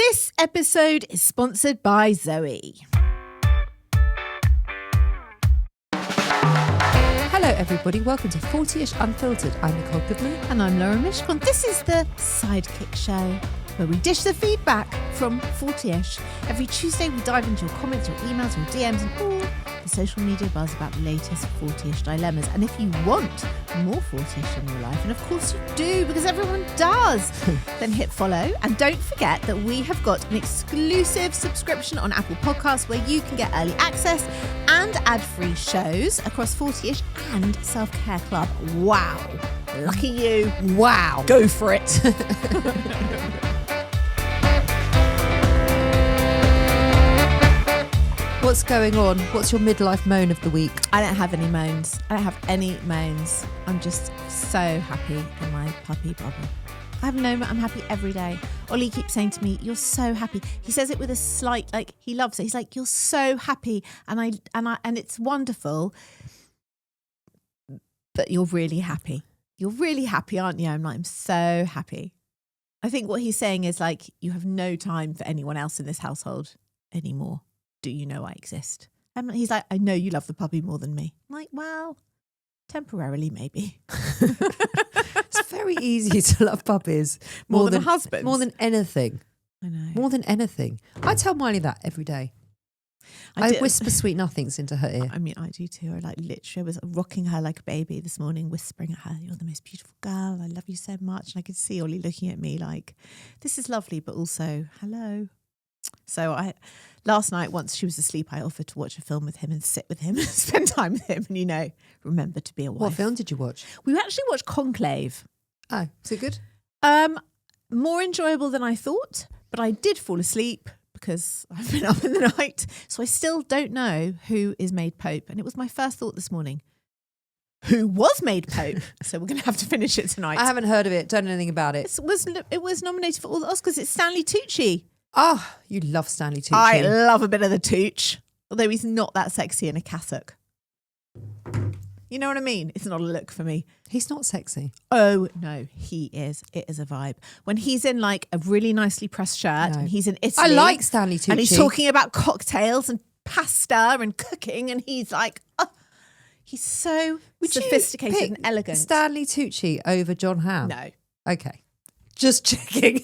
This episode is sponsored by Zoe. Hello everybody, welcome to 40ish Unfiltered. I'm Nicole Goodman. And I'm Laura Mishkon. This is the Sidekick Show, where we dish the feedback from 40ish. Every Tuesday we dive into your comments, your emails, your DMs and all the social media buzz about the latest 40ish dilemmas. And if you want more 40ish in your life, and of course you do, because everyone does, then hit follow. And don't forget that we have got an exclusive subscription on Apple Podcasts where you can get early access and ad-free shows across 40ish and Self-Care Club. Wow. Lucky you. Wow. Go for it. What's going on? What's your midlife moan of the week? I don't have any moans. I'm just so happy in my puppy bubble. I have no, I'm happy every day. Ollie keeps saying to me, "You're so happy." He says it with a slight, like, he loves it. He's like, "You're so happy," and it's wonderful. But you're really happy. You're really happy, aren't you? I'm like, I'm so happy. I think what he's saying is like, you have no time for anyone else in this household anymore. Do you know I exist? And he's like, I know you love the puppy more than me. I'm like, well, temporarily maybe. It's very easy to love puppies. More than husbands. More than anything. I know. More than anything. I tell Miley that every day. I whisper sweet nothings into her ear. I mean, I do too. I literally was rocking her like a baby this morning, whispering at her, "You're the most beautiful girl. I love you so much." And I could see Ollie looking at me like, this is lovely, but also, hello. So last night, once she was asleep, I offered to watch a film with him and sit with him and spend time with him. And, remember to be a wife. What film did you watch? We actually watched Conclave. Oh, is it good? More enjoyable than I thought, but I did fall asleep because I've been up in the night. So I still don't know who is made Pope. And it was my first thought this morning. Who was made Pope? So we're going to have to finish it tonight. I haven't heard of it. Don't know anything about it. It was nominated for all the Oscars. It's Stanley Tucci. Oh, you love Stanley Tucci. I love a bit of the Tooch, although he's not that sexy in a cassock. You know what I mean? It's not a look for me. He's not sexy. Oh, no, he is. It is a vibe. When he's in like a really nicely pressed shirt and he's in Italy. I like Stanley Tucci. And he's talking about cocktails and pasta and cooking and he's like, oh, he's so sophisticated and elegant. Stanley Tucci over John Hamm? No. Okay. Just checking.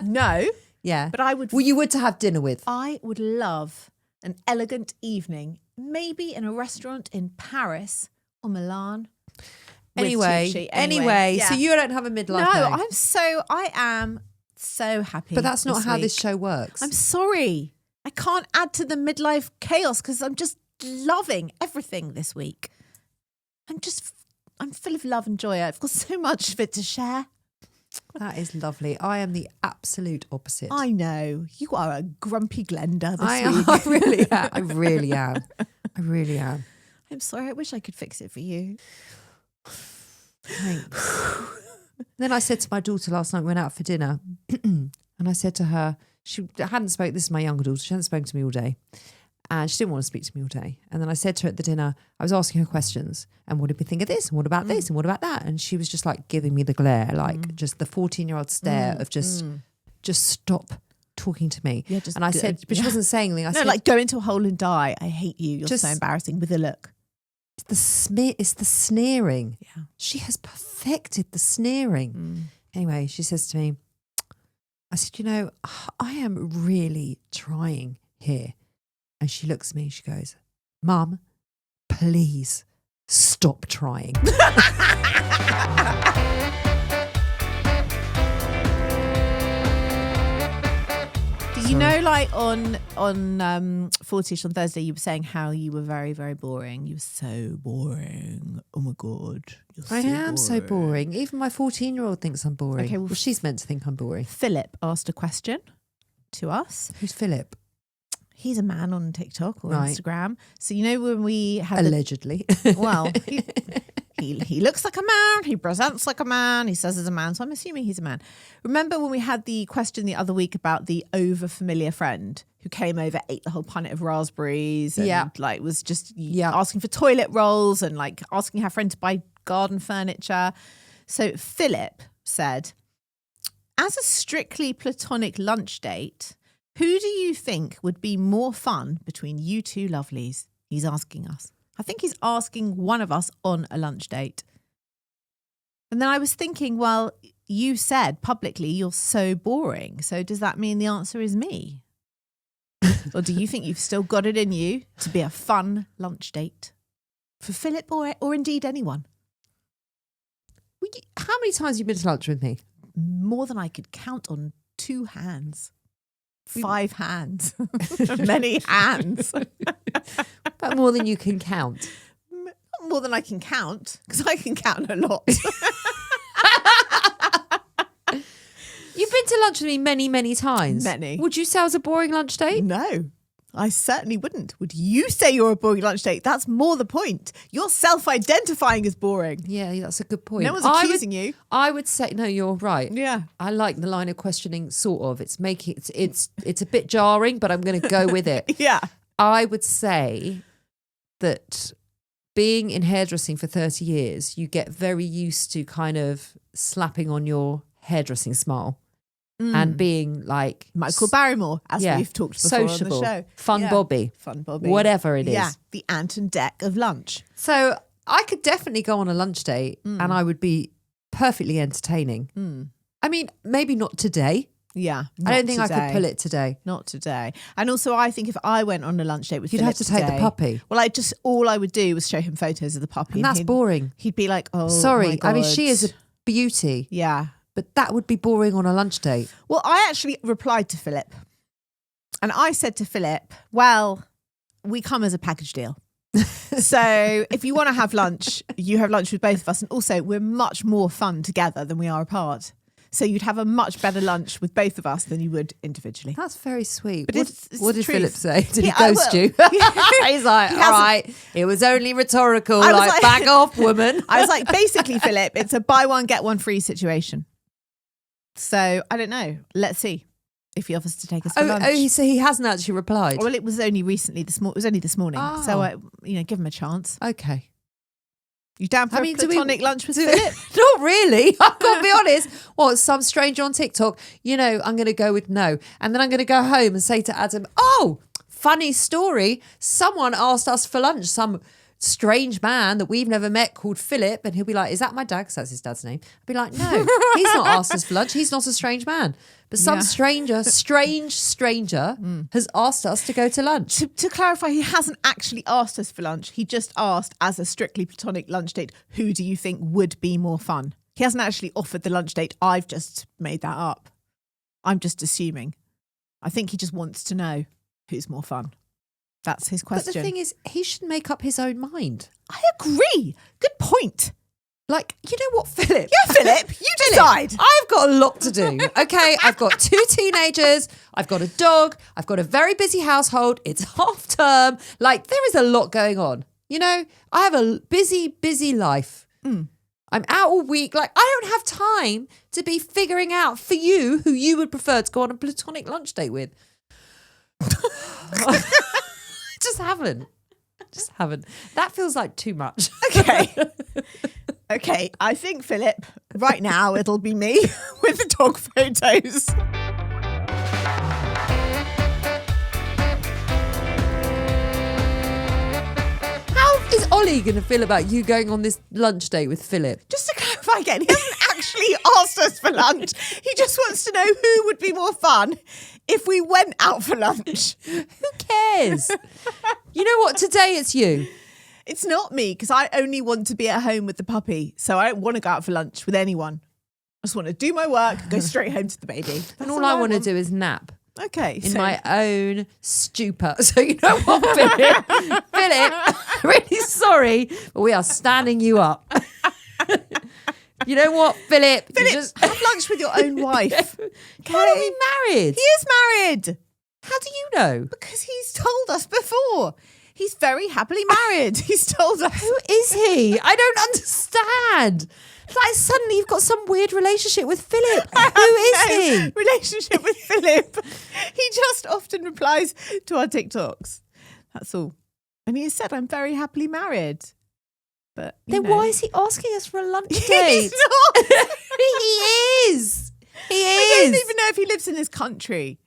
No. Yeah. But I would. Well, you would to have dinner with. I would love an elegant evening, maybe in a restaurant in Paris or Milan. Anyway, yeah. So you don't have a midlife No, moan. I am so happy. But that's not how week. this show works. I'm sorry. I can't add to the midlife chaos because I'm just loving everything this week. I'm full of love and joy. I've got so much of it to share. That is lovely. I am the absolute opposite. I know. You are a grumpy Glenda this I week. really am. I really am. I really am. I'm sorry. I wish I could fix it for you. Thanks. Then I said to my daughter last night, we went out for dinner, and I said to her, she hadn't spoken, this is my younger daughter, she hadn't spoken to me all day. And she didn't want to speak to me all day. And then I said to her at the dinner, I was asking her questions. And what did we think of this? And what about this? And what about that? And she was just like giving me the glare, like just the 14-year-old stare of just stop talking to me. Yeah, and I said, but she wasn't saying anything. I said, like go into a hole and die. I hate you. You're just, so embarrassing with a look. It's the sneering. Yeah. She has perfected the sneering. Anyway, she says to me, I said, I am really trying here. And she looks at me and she goes, "Mum, please stop trying." You know, like on 40ish on Thursday, you were saying how you were very, very boring. You were so boring. Oh my God. I am so boring. Even my 14-year-old thinks I'm boring. Okay, well, she's meant to think I'm boring. Philip asked a question to us. Who's Philip? He's a man on TikTok or right. Instagram. So you know when we had allegedly. Well, he looks like a man. He presents like a man. He says he's a man. So I'm assuming he's a man. Remember when we had the question the other week about the over-familiar friend who came over, ate the whole punnet of raspberries and like was just asking for toilet rolls and like asking her friend to buy garden furniture. So Philip said, as a strictly platonic lunch date, who do you think would be more fun between you two lovelies? He's asking us. I think he's asking one of us on a lunch date. And then I was thinking, well, you said publicly you're so boring. So does that mean the answer is me? Or do you think you've still got it in you to be a fun lunch date for Philip or indeed anyone? How many times have you been to lunch with me? More than I could count on 2 hands. 5 hands. Many hands. But more than you can count. Not more than I can count, because I can count a lot. You've been to lunch with me many, many times. Many. Would you say I was a boring lunch date? No, I certainly wouldn't. Would you say you're a boring lunch date? That's more the point. You're self-identifying as boring. Yeah, that's a good point. No one's accusing you. I would say, no, you're right. Yeah. I like the line of questioning, sort of. It's a bit jarring, but I'm going to go with it. Yeah. I would say that being in hairdressing for 30 years, you get very used to kind of slapping on your hairdressing smile. And being like Michael Barrymore, as we've talked before sociable, on the show. Fun Bobby, whatever it is. Yeah, the Anton Deck of lunch. So I could definitely go on a lunch date and I would be perfectly entertaining. I mean, maybe not today. Yeah, I don't think I could pull it today. Not today. And also, I think if I went on a lunch date with You'd Philip have to take the puppy. Well, all I would do was show him photos of the puppy. And that's boring. He'd be like, oh, sorry. my God. I mean, she is a beauty. Yeah. But that would be boring on a lunch date. Well, I actually replied to Philip. And I said to Philip, well, we come as a package deal. So if you want to have lunch, you have lunch with both of us. And also, we're much more fun together than we are apart. So you'd have a much better lunch with both of us than you would individually. That's very sweet. But what did Philip say? Did he Yeah, ghost you? He's like, all right, it was only rhetorical. Like, back off, woman. I was like, basically, Philip, it's a buy one, get one free situation. So I don't know. Let's see if he offers to take us for lunch. So he hasn't actually replied. Well, it was only recently. It was only this morning. Oh. So give him a chance. Okay. You down for a platonic lunch with Philip? Not really. I've got to be honest. What, some stranger on TikTok? I'm going to go with no. And then I'm going to go home and say to Adam, oh, funny story. Someone asked us for lunch, some strange man that we've never met called Philip. And he'll be like, is that my dad? Because that's his dad's name. I'd be like, no, he's not asked us for lunch. He's not a strange man. But some strange stranger has asked us to go to lunch. To clarify, he hasn't actually asked us for lunch. He just asked, as a strictly platonic lunch date, who do you think would be more fun? He hasn't actually offered the lunch date. I've just made that up. I'm just assuming. I think he just wants to know who's more fun. That's his question. But the thing is, he should make up his own mind. I agree. Good point. Like, you know what, Philip? Yeah, Philip, you decide. I've got a lot to do, okay? I've got 2 teenagers. I've got a dog. I've got a very busy household. It's half term. Like, there is a lot going on. I have a busy, busy life. I'm out all week. Like, I don't have time to be figuring out for you who you would prefer to go on a platonic lunch date with. Just haven't. That feels like too much. Okay, I think, Philip, right now it'll be me with the dog photos. How is Ollie going to feel about you going on this lunch date with Philip? Just to clarify again, he hasn't actually asked us for lunch. He just wants to know who would be more fun if we went out for lunch. Who cares? You know what? Today it's you. It's not me, because I only want to be at home with the puppy. So I don't want to go out for lunch with anyone. I just want to do my work, go straight home to the baby. And all I want to do is nap. Okay. In my own stupor. So you know what, Philip? I'm really sorry, but we are standing you up. You know what, Philip? Philip, just have lunch with your own wife. Okay. Why are we married? He is married. How do you know? Because he's told us before. He's very happily married. He's told us. Who is he? I don't understand. Like, suddenly you've got some weird relationship with Philip. Who is he? Relationship with Philip. He just often replies to our TikToks. That's all. And he has said, I'm very happily married. But then why is he asking us for a lunch date? He's not. He is. He I is. don't even know if he lives in this country.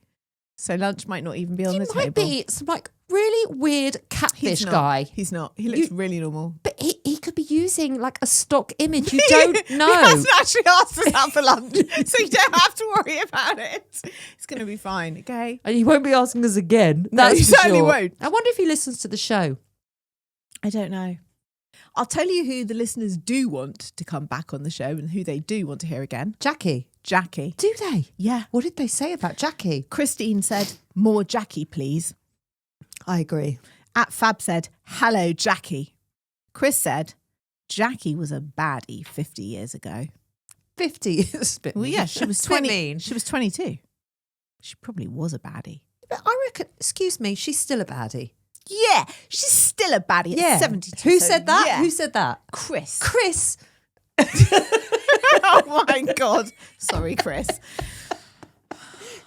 So lunch might not even be on He the might table. be some like really weird catfish He's not. guy. He's not. He looks really normal. But he could be using like a stock image. You don't know. He hasn't actually asked us out for lunch, so you don't have to worry about it. It's going to be fine, okay? And he won't be asking us again. No, That's he for certainly sure. won't. I wonder if he listens to the show. I don't know. I'll tell you who the listeners do want to come back on the show and who they do want to hear again. Jackie. Jackie. Do they? Yeah. What did they say about Jackie? Christine said, more Jackie, please. I agree. @Fab said, hello, Jackie. Chris said, Jackie was a baddie 50 years ago. 50 is a bit Well, mean. yeah, she was It's a bit 20. mean. She was 22. She probably was a baddie. But I reckon, excuse me, she's still a baddie. Yeah, she's still a baddie at 72. Who so said that? yeah. Who said that? Chris. Chris. Oh my God. Sorry, Chris.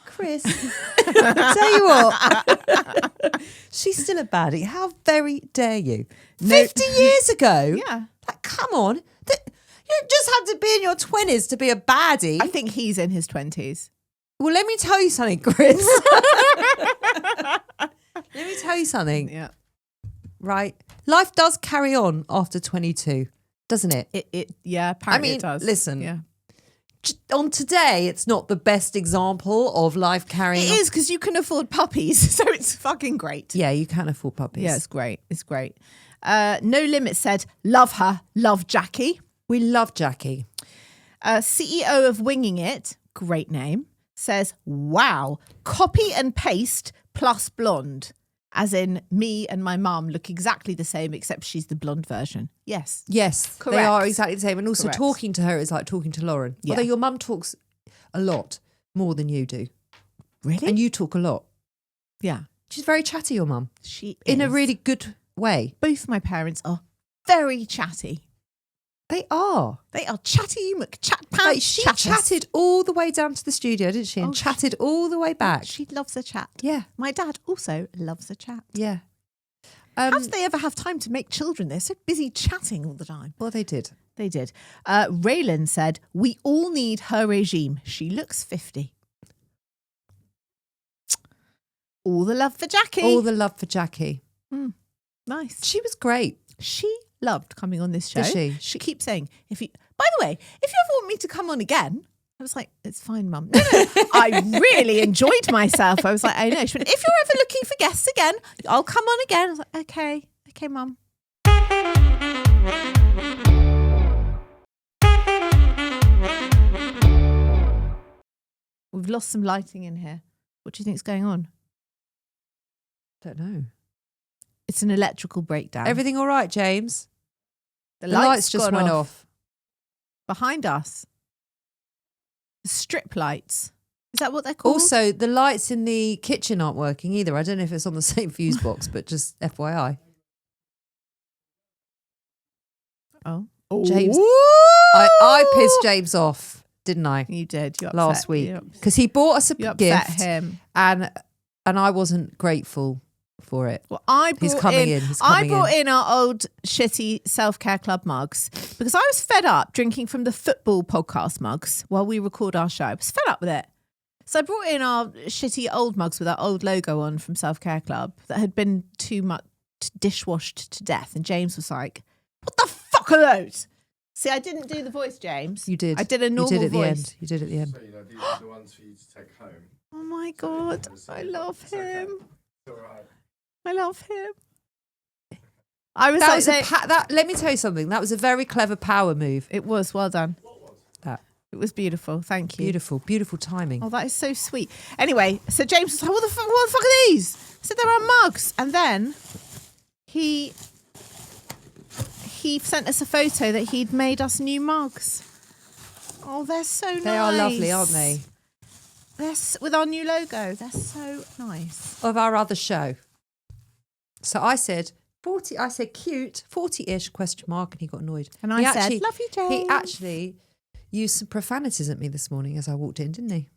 Chris. Tell you what. She's still a baddie. How very dare you? 50 years ago? Yeah. Like, come on. You don't just have to be in your 20s to be a baddie. I think he's in his 20s. Well, let me tell you something, Chris. Let me tell you something. Yeah. Right? Life does carry on after 22, doesn't it? Yeah, apparently I mean, it does. listen. Yeah. On today, it's not the best example of life carrying It on. is because you can afford puppies, so it's fucking great. Yeah, you can afford puppies. Yeah, it's great. It's great. No Limit said, love her, love Jackie. We love Jackie. CEO of Winging It, great name, says, wow, copy and paste plus blonde. As in me and my mum look exactly the same, except she's the blonde version. Yes. Yes, Correct. they are exactly the same. And also Correct. talking to her is like talking to Lauren. Yeah. Although your mum talks a lot more than you do. Really? And you talk a lot. Yeah. She's very chatty, your mum. She In a is. really good way. Both my parents are very chatty. They are. They are chatty McChat Like, she chatted all the way down to the studio, didn't she? And Oh, chatted all the way back. She loves a chat. Yeah. My dad also loves a chat. Yeah. How do they ever have time to make children? They're so busy chatting all the time. Well, they did. They did. Raylan said, we all need her regime. She looks 50. All the love for Jackie. All the love for Jackie. Nice. She was great. She loved coming on this show. Did she? She keeps saying, by the way, if you ever want me to come on again, I was like, it's fine, Mum. No, I really enjoyed myself. I was like, I know. She went, if you're ever looking for guests again, I'll come on again. I was like, okay, Mum. We've lost some lighting in here. What do you think's going on? Don't know. It's an electrical breakdown. Everything all right, James? the lights just gone went off. behind us. The strip lights. Is that what they're called? Also, the lights in the kitchen aren't working either. I don't know if it's on the same fuse box, but just FYI. Oh. James, Ooh! I pissed James off, didn't I? You did. You upset, Last week. You Because he bought us a upset gift him. and I wasn't grateful for it. Well, I brought He's coming in. He's coming I brought in our old shitty self-care club mugs because I was fed up drinking from the football podcast mugs while we record our show. I was fed up with it. So I brought in our shitty old mugs with our old logo on from Self-Care Club that had been too much dishwashed to death. And James was like, what the fuck are those? See, I didn't do the voice, James. You did. I did a normal You did at the voice. end. You did at the end. So, these are the ones for you to take home. Oh my God. I love It's okay. him. It's all right. I love him. I was That like, was let me tell you something. That was a very clever power move. it was well done. That It was beautiful. Thank you. beautiful, beautiful timing. Oh, that is so sweet. Anyway, so James was like, what the fuck are these? I said, they're our mugs. And then he sent us a photo that he'd made us new mugs. Oh, they're so nice. They are lovely, aren't they? They're with our new logo. They're so nice. Of our other show. So I said 40. I said cute, 40-ish ? And he got annoyed. And I said, love you, James. He actually used some profanities at me this morning as I walked in, didn't he?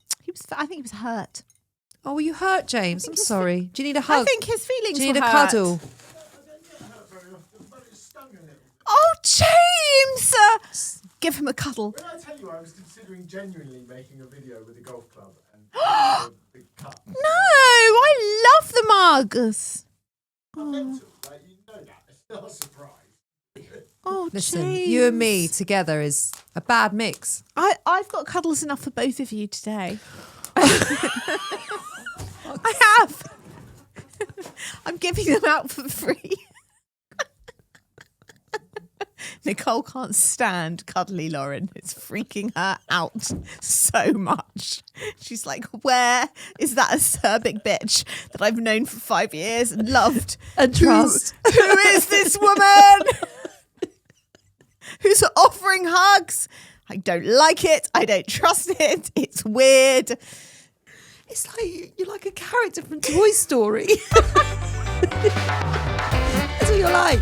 I think he was hurt. Oh, were you hurt, James? I'm sorry. Do you need a hug? I think his feelings Do you need were a hurt. cuddle? Oh, James! Give him a cuddle. When I tell you I was considering genuinely making a video with a golf club and the cup. No, I love the mugs. Mental, like, you know that. It's not a surprise. Oh, Listen, James. you and me together is a bad mix. I've got cuddles enough for both of you today. I have. I'm giving them out for free. Nicole can't stand cuddly Lauren. It's freaking her out so much. She's like, where is that acerbic bitch that I've known for 5 years and loved? And trust. Who is this woman? Who's offering hugs? I don't like it. I don't trust it. It's weird. It's like you're like a character from Toy Story. That's what you're like.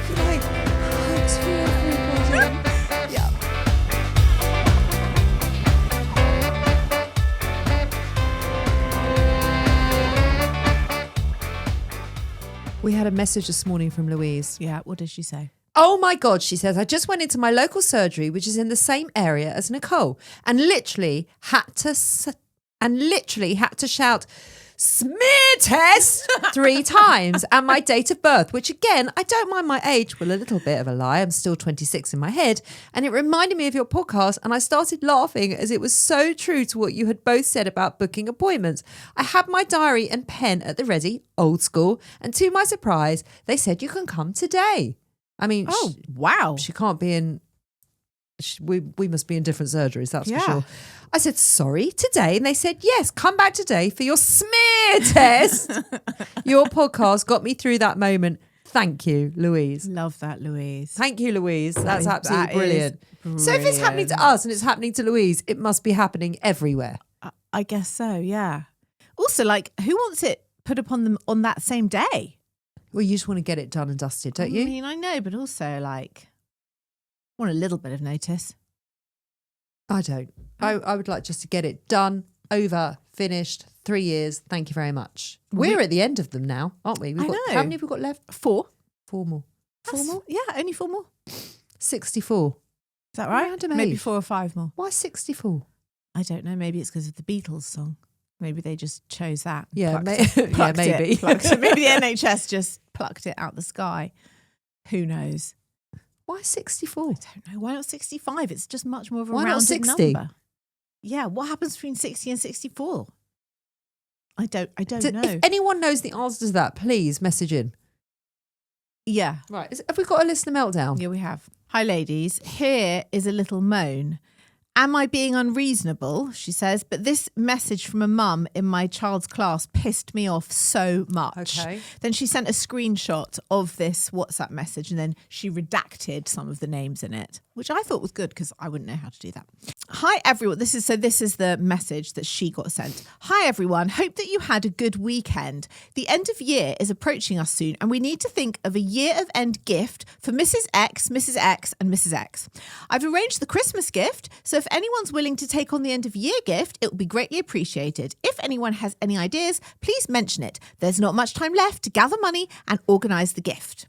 You're like, hugs for everybody. Yeah. We had a message this morning from Louise. Yeah. What did she say? Oh my God, she says, I just went into my local surgery, which is in the same area as Nicole, and literally had to shout, smear test 3 times, and my date of birth, which again, I don't mind my age, well, a little bit of a lie. I'm still 26 in my head. And it reminded me of your podcast, and I started laughing as it was so true to what you had both said about booking appointments. I had my diary and pen at the ready, old school, and to my surprise, they said you can come today. I mean, wow. she can't be in. We must be in different surgeries, that's for sure. I said, sorry, today? And they said, yes, come back today for your smear test. Your podcast got me through that moment. Thank you, Louise. Love that, Louise. Thank you, Louise. That's absolutely That brilliant. is So if it's happening to us and it's happening to Louise, it must be happening everywhere. I guess so, yeah. Also, like, who wants it put upon them on that same day? Well, you just want to get it done and dusted, don't I you? mean, I know, but also, like, want a little bit of notice. I don't. I would like just to get it done, over, finished, 3 years. Thank you very much. We're at the end of them now, aren't we? I know. How many have we got left? 4. 4 more. 4 more? Yeah, only 4 more. 64. Is that right? Random Maybe age. 4 or 5 more. Why 64? I don't know. Maybe it's because of the Beatles song. Maybe they just chose that. Yeah, Plucked maybe. It, plucked it. Maybe the NHS just plucked it out the sky. Who knows? Why 64? I don't know. Why not 65? It's just much more of a Why not rounded 60? number. Yeah, what happens between 60 and 64? I don't know. If anyone knows the answer to that, please message in. Yeah. Right. Have we got a listener meltdown? Yeah, we have. Hi, ladies. Here is a little moan. Am I being unreasonable? She says, but this message from a mum in my child's class pissed me off so much. Okay. Then she sent a screenshot of this WhatsApp message and then she redacted some of the names in it, which I thought was good because I wouldn't know how to do that. Hi, everyone. This is the message that she got sent. Hi, everyone. Hope that you had a good weekend. The end of year is approaching us soon and we need to think of a year of end gift for Mrs. X, Mrs. X and Mrs. X. I've arranged the Christmas gift, so if anyone's willing to take on the end of year gift, it will be greatly appreciated. If anyone has any ideas, please mention it. There's not much time left to gather money and organise the gift.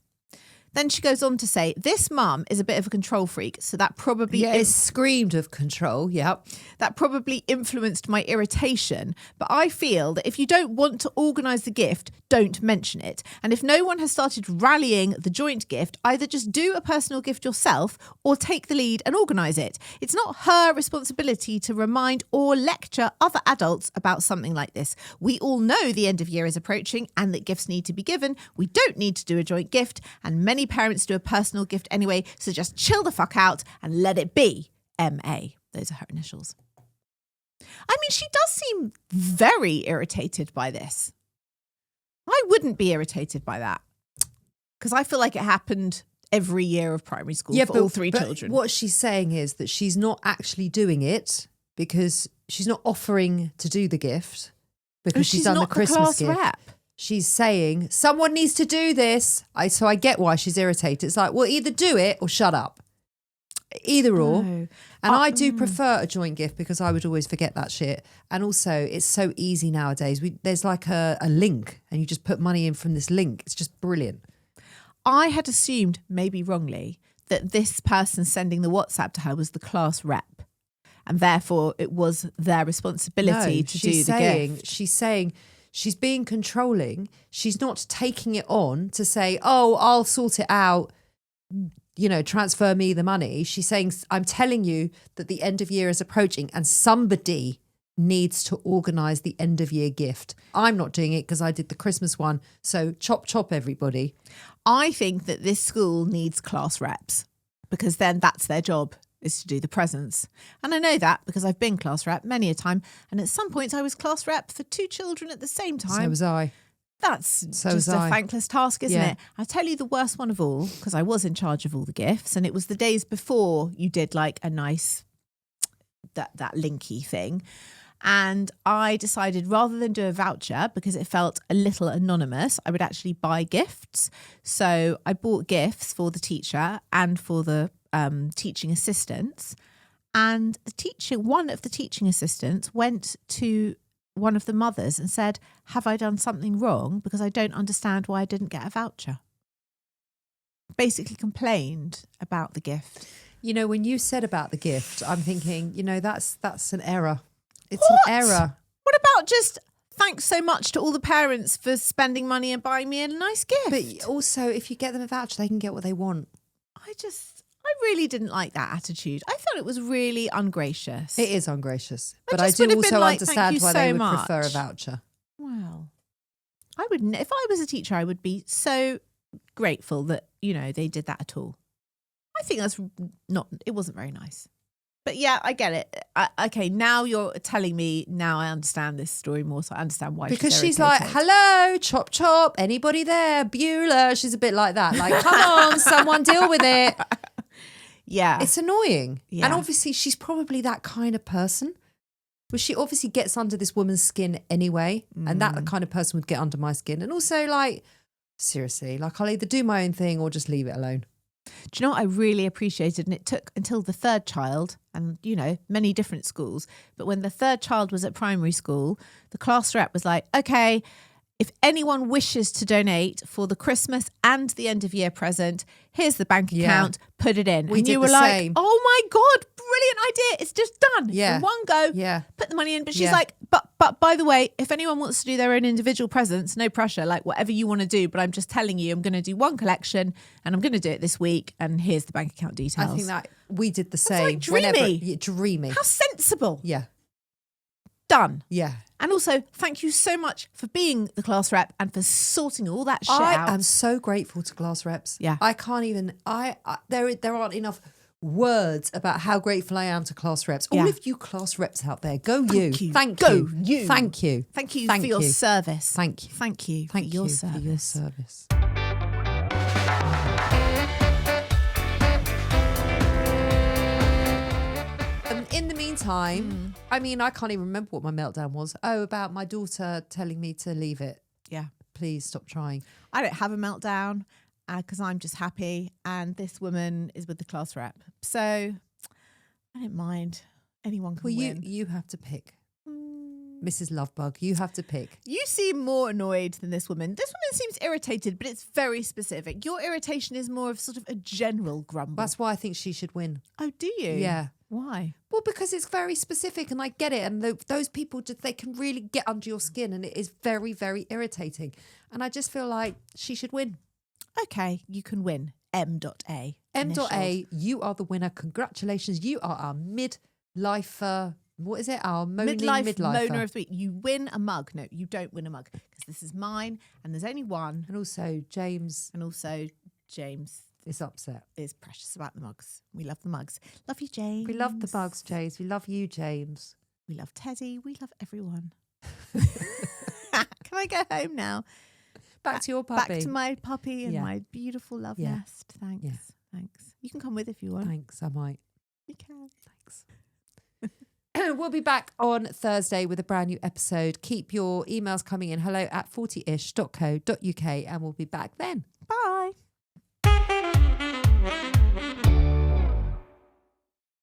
Then she goes on to say, this mum is a bit of a control freak, so that probably it screamed of control. Yep. that probably influenced my irritation. But I feel that if you don't want to organise the gift, don't mention it. And if no one has started rallying the joint gift, either just do a personal gift yourself or take the lead and organise it. It's not her responsibility to remind or lecture other adults about something like this. We all know the end of year is approaching and that gifts need to be given. We don't need to do a joint gift, and many parents do a personal gift anyway, so just chill the fuck out and let it be. M.A. Those are her initials. I mean, she does seem very irritated by this. I wouldn't be irritated by that because I feel like it happened every year of primary school for all 3 children. What she's saying is that she's not actually doing it because she's not offering to do the gift because she's done not the Christmas class gift. rep. She's saying someone needs to do this. So I get why she's irritated. It's like, well, either do it or shut up. Either or. No. And I do prefer a joint gift because I would always forget that shit. And also, it's so easy nowadays. There's like a link and you just put money in from this link. It's just brilliant. I had assumed, maybe wrongly, that this person sending the WhatsApp to her was the class rep, and therefore it was their responsibility to do the gift. She's saying she's being controlling. She's not taking it on to say, oh, I'll sort it out, transfer me the money. She's saying, I'm telling you that the end of year is approaching and somebody needs to organise the end of year gift. I'm not doing it because I did the Christmas one. So chop, everybody. I think that this school needs class reps, because then that's their job, is to do the presents. And I know that because I've been class rep many a time. And at some points I was class rep for 2 children at the same time. So was I. That's just a thankless task, isn't it? I'll tell you the worst one of all, because I was in charge of all the gifts, and it was the days before you did like a nice, that linky thing. And I decided, rather than do a voucher, because it felt a little anonymous, I would actually buy gifts. So I bought gifts for the teacher and for the teaching assistants. And one of the teaching assistants went to one of the mothers and said, have I done something wrong? Because I don't understand why I didn't get a voucher. Basically complained about the gift. When you said about the gift, I'm thinking, that's an error. It's What? an error. What about just thanks so much to all the parents for spending money and buying me a nice gift? But also, if you get them a voucher, they can get what they want. I really didn't like that attitude. I thought it was really ungracious. It is ungracious. I But I just do would have been also like, understand "Thank you why they so would much." prefer a voucher. Well, I wouldn't. If I was a teacher, I would be so grateful that, they did that at all. I think it wasn't very nice. But yeah, I get it. Okay, now you're telling me, now I understand this story more, so I understand why. Because she's like, hello, chop, anybody there? Beulah. She's a bit like that. Like, come on, someone deal with it. Yeah. It's annoying. Yeah. And obviously she's probably that kind of person. But she obviously gets under this woman's skin anyway. And that kind of person would get under my skin. And also, like, seriously, like, I'll either do my own thing or just leave it alone. Do you know what I really appreciated? And it took until the third child, and, many different schools. But when the third child was at primary school, the class rep was like, okay, if anyone wishes to donate for the Christmas and the end of year present, here's the bank account, put it in. We and did you were the like, same. oh my God, brilliant idea. It's just done. Yeah. In one go, put the money in. But she's like, but by the way, if anyone wants to do their own individual presents, no pressure, like whatever you want to do. But I'm just telling you, I'm going to do one collection and I'm going to do it this week. And here's the bank account details. I think that we did the same. Like dreamy. Dreamy. How sensible. Yeah. Done. Yeah. And also, thank you so much for being the class rep and for sorting all that shit out. I am so grateful to class reps. Yeah. I can't even, there aren't enough words about how grateful I am to class reps. All of you class reps out there, go you. Thank you. Thank you. Thank you for your service. Thank you. Thank you for your service. In the meantime, I can't even remember what my meltdown was. Oh, about my daughter telling me to leave it. Yeah. Please stop trying. I don't have a meltdown because I'm just happy. And this woman is with the class rep. So I don't mind. Anyone can win. You have to pick. Mrs. Lovebug, you have to pick. You seem more annoyed than this woman. This woman seems irritated, but it's very specific. Your irritation is more of sort of a general grumble. That's why I think she should win. Oh, do you? Yeah. Why? Well, because it's very specific and I get it. And those people, they can really get under your skin and it is very, very irritating. And I just feel like she should win. Okay, you can win. M.A. M.A, you are the winner. Congratulations. You are our midlife, what is it? Our midlife moaner of the week. You win a mug. No, you don't win a mug because this is mine and there's only one. And also James is upset. Is precious about the mugs. We love the mugs. Love you, James. We love the mugs, James. We love you, James. We love Teddy. We love everyone. Can I go home now? Back to your puppy. Back to my puppy and my beautiful love nest. Thanks. Yeah. Thanks. You can come with if you want. Thanks, I might. You can. Thanks. We'll be back on Thursday with a brand new episode. Keep your emails coming in. hello@40ish.co.uk and we'll be back then. Bye.